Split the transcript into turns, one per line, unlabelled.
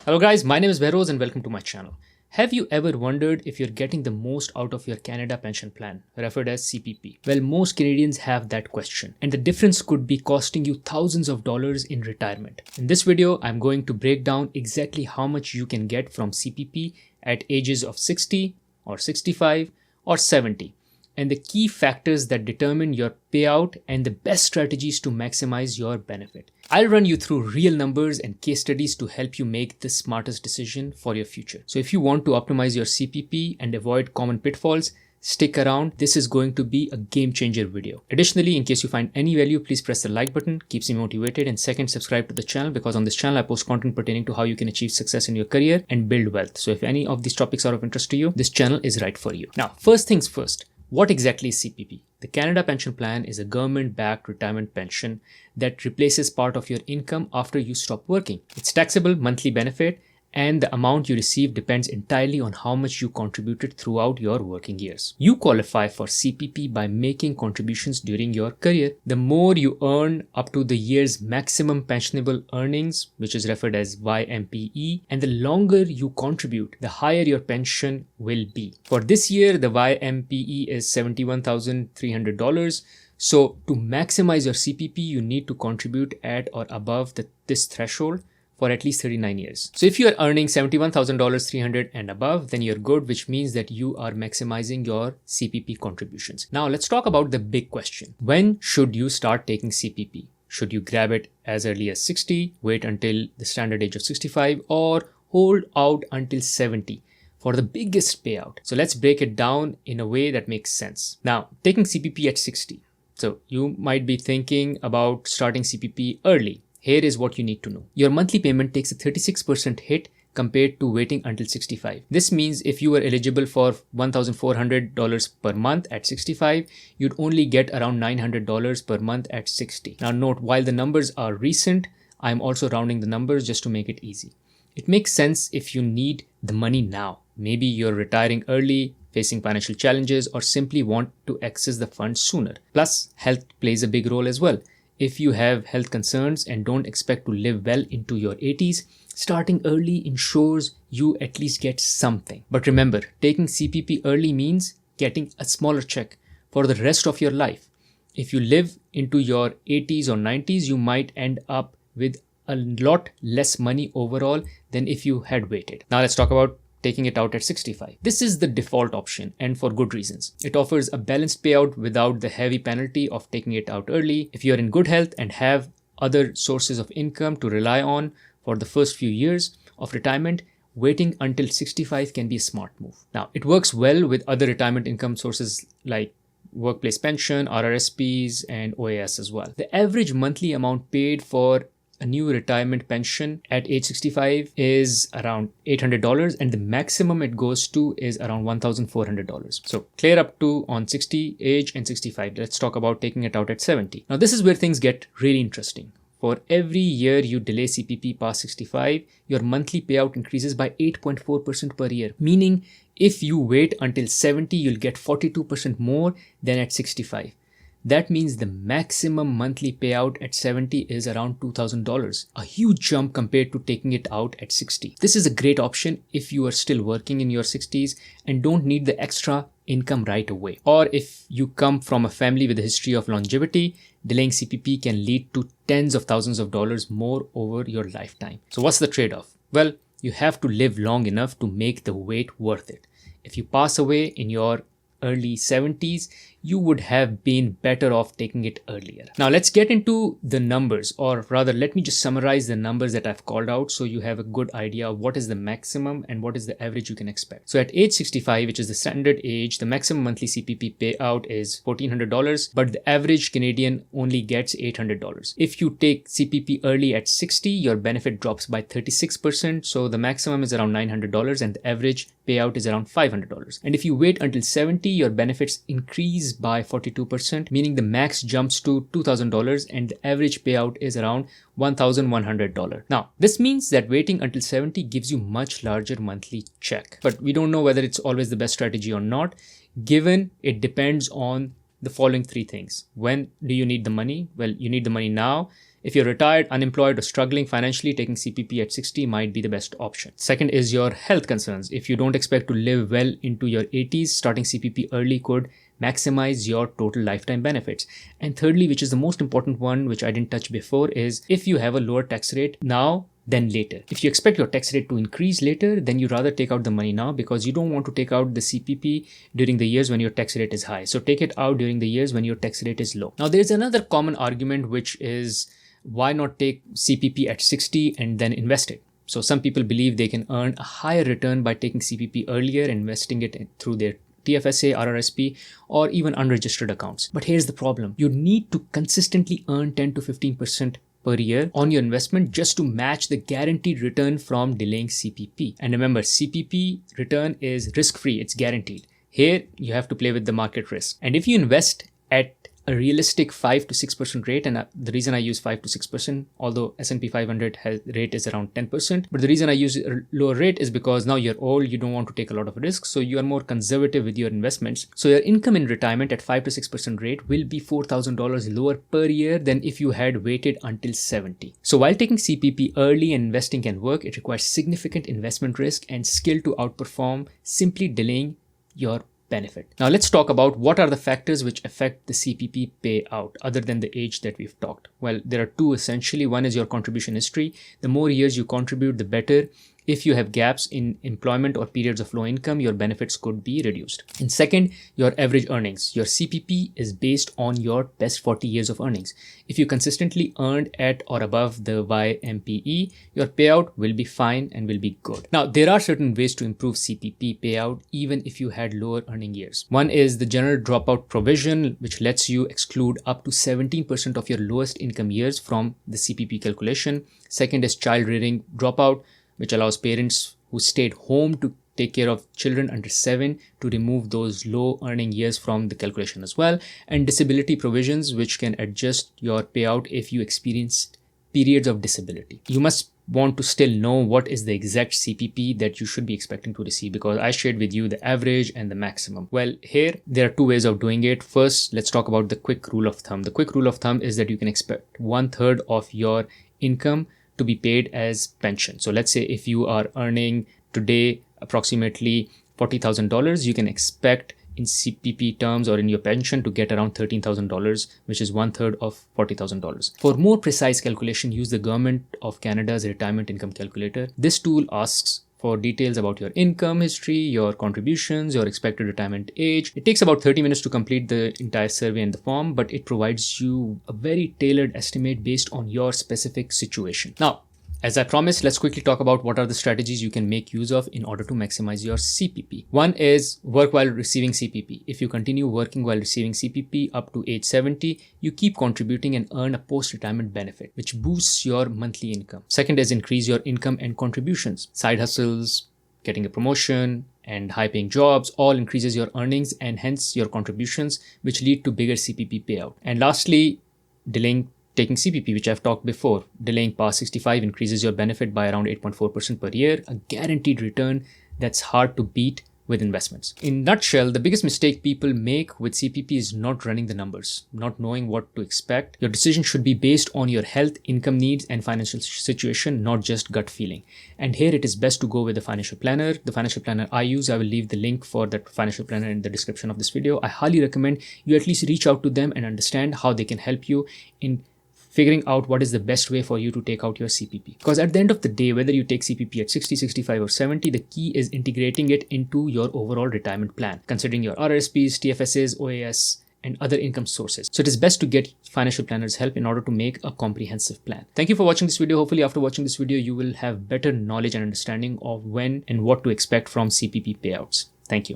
Hello guys, my name is Behroz and welcome to my channel. Have you ever wondered if you're getting the most out of your Canada pension plan, referred as CPP? Well, most Canadians have that question, and the difference could be costing you thousands of dollars in retirement. In this video, I'm going to break down exactly how much you can get from CPP at ages of 60 or 65 or 70, and the key factors that determine your payout and the best strategies to maximize your benefit. I'll run you through real numbers and case studies to help you make the smartest decision for your future. So if you want to optimize your CPP and avoid common pitfalls, stick around. This is going to be a game changer video. Additionally, in case you find any value, please press the like button, keeps me motivated, and second, subscribe to the channel because on this channel I post content pertaining to how you can achieve success in your career and build wealth. So if any of these topics are of interest to you, this channel is right for you. Now, first things first. What exactly is CPP? The Canada Pension Plan is a government-backed retirement pension that replaces part of your income after you stop working. It's taxable monthly benefit, and the amount you receive depends entirely on how much you contributed throughout your working years. You qualify for CPP by making contributions during your career. The more you earn up to the year's maximum pensionable earnings, which is referred as YMPE, and the longer you contribute, the higher your pension will be. For this year, the YMPE is $71,300. So to maximize your CPP, you need to contribute at or above this threshold for at least 39 years. So if you are earning $71,300 and above, then you're good, which means that you are maximizing your CPP contributions. Now let's talk about the big question. When should you start taking CPP? Should you grab it as early as 60, wait until the standard age of 65, or hold out until 70 for the biggest payout? So let's break it down in a way that makes sense. Now, taking CPP at 60. So you might be thinking about starting CPP early. Here is what you need to know. Your monthly payment takes a 36% hit compared to waiting until 65. This means if you were eligible for $1,400 per month at 65, you'd only get around $900 per month at 60. Now note, while the numbers are recent, I'm also rounding the numbers just to make it easy. It makes sense if you need the money now. Maybe you're retiring early, facing financial challenges, or simply want to access the funds sooner. Plus, health plays a big role as well. If you have health concerns and don't expect to live well into your 80s, starting early ensures you at least get something. But remember, taking CPP early means getting a smaller check for the rest of your life. If you live into your 80s or 90s, you might end up with a lot less money overall than if you had waited. Now let's talk about taking it out at 65. This is the default option, and for good reasons. It offers a balanced payout without the heavy penalty of taking it out early. If you're in good health and have other sources of income to rely on for the first few years of retirement, waiting until 65 can be a smart move. Now, it works well with other retirement income sources like workplace pension, RRSPs, and OAS as well. The average monthly amount paid for a new retirement pension at age 65 is around $800, and the maximum it goes to is around $1,400. So clear up to on 60 age and 65. Let's talk about taking it out at 70. Now this is where things get really interesting. For every year you delay CPP past 65, your monthly payout increases by 8.4% per year, meaning if you wait until 70, you'll get 42% more than at 65. That means the maximum monthly payout at 70 is around $2,000, a huge jump compared to taking it out at 60. This is a great option if you are still working in your 60s and don't need the extra income right away. Or if you come from a family with a history of longevity, delaying CPP can lead to tens of thousands of dollars more over your lifetime. So what's the trade-off? Well, you have to live long enough to make the wait worth it. If you pass away in your early 70s, you would have been better off taking it earlier. Now let's get into the numbers, or rather let me just summarize the numbers that I've called out so you have a good idea of what is the maximum and what is the average you can expect. So at age 65, which is the standard age, the maximum monthly CPP payout is $1,400, but the average Canadian only gets $800. If you take CPP early at 60, your benefit drops by 36%, so the maximum is around $900 and the average payout is around $500. And if you wait until 70, your benefits increase by 42%, meaning the max jumps to $2,000 and the average payout is around $1,100. Now, this means that waiting until 70 gives you much larger monthly check. But we don't know whether it's always the best strategy or not, given it depends on the following three things. When do you need the money? Well, you need the money now. If you're retired, unemployed, or struggling financially, taking CPP at 60 might be the best option. Second is your health concerns. If you don't expect to live well into your 80s, starting CPP early could maximize your total lifetime benefits. And thirdly, which is the most important one, which I didn't touch before, is if you have a lower tax rate now than later. If you expect your tax rate to increase later, then you rather take out the money now, because you don't want to take out the CPP during the years when your tax rate is high. So take it out during the years when your tax rate is low. Now, there is another common argument, which is why not take CPP at 60 and then invest it? So some people believe they can earn a higher return by taking CPP earlier, investing it through their TFSA, RRSP, or even unregistered accounts. But here's the problem. You need to consistently earn 10 to 15% per year on your investment just to match the guaranteed return from delaying CPP. And remember, CPP return is risk-free, it's guaranteed. Here, you have to play with the market risk. And if you invest at a realistic 5 to 6% rate, and the reason I use 5 to 6%, although S&P 500 rate is around 10%, but the reason I use a lower rate is because now you're old, you don't want to take a lot of risk, so you are more conservative with your investments. So your income in retirement at 5 to 6% rate will be $4,000 lower per year than if you had waited until 70. So while taking CPP early and investing can work, it requires significant investment risk and skill to outperform simply delaying your benefit. Now let's talk about what are the factors which affect the CPP payout other than the age that we've talked. Well, there are two essentially. One is your contribution history. The more years you contribute, the better. If you have gaps in employment or periods of low income, your benefits could be reduced. And second, your average earnings. Your CPP is based on your best 40 years of earnings. If you consistently earned at or above the YMPE, your payout will be fine and will be good. Now, there are certain ways to improve CPP payout even if you had lower earning years. One is the general dropout provision, which lets you exclude up to 17% of your lowest income years from the CPP calculation. Second is child rearing dropout, which allows parents who stayed home to take care of children under 7 to remove those low earning years from the calculation as well. And disability provisions, which can adjust your payout if you experienced periods of disability. You must want to still know what is the exact CPP that you should be expecting to receive, because I shared with you the average and the maximum. Well, here there are two ways of doing it. First, let's talk about the quick rule of thumb. The quick rule of thumb is that you can expect 1/3 of your income to be paid as pension. So let's say if you are earning today approximately $40,000, you can expect in CPP terms or in your pension to get around $13,000, which is 1/3 of $40,000. For more precise calculation, use the Government of Canada's retirement income calculator. This tool asks for details about your income history, your contributions, your expected retirement age. It takes about 30 minutes to complete the entire survey and the form, but it provides you a very tailored estimate based on your specific situation. Now, as I promised, let's quickly talk about what are the strategies you can make use of in order to maximize your CPP. One is work while receiving CPP. If you continue working while receiving CPP up to age 70, you keep contributing and earn a post-retirement benefit, which boosts your monthly income. Second is increase your income and contributions. Side hustles, getting a promotion, and high-paying jobs all increases your earnings and hence your contributions, which lead to bigger CPP payout. And lastly, taking CPP, which I've talked before. Delaying past 65 increases your benefit by around 8.4% per year, a guaranteed return that's hard to beat with investments. In a nutshell, the biggest mistake people make with CPP is not running the numbers, not knowing what to expect. Your decision should be based on your health, income needs, and financial situation, not just gut feeling. And here it is best to go with a financial planner. The financial planner I use, I will leave the link for that financial planner in the description of this video. I highly recommend you at least reach out to them and understand how they can help you in figuring out what is the best way for you to take out your CPP. Because at the end of the day, whether you take CPP at 60, 65 or 70, the key is integrating it into your overall retirement plan, considering your RRSPs, TFSAs, OAS, and other income sources. So it is best to get financial planners' help in order to make a comprehensive plan. Thank you for watching this video. Hopefully after watching this video, you will have better knowledge and understanding of when and what to expect from CPP payouts. Thank you.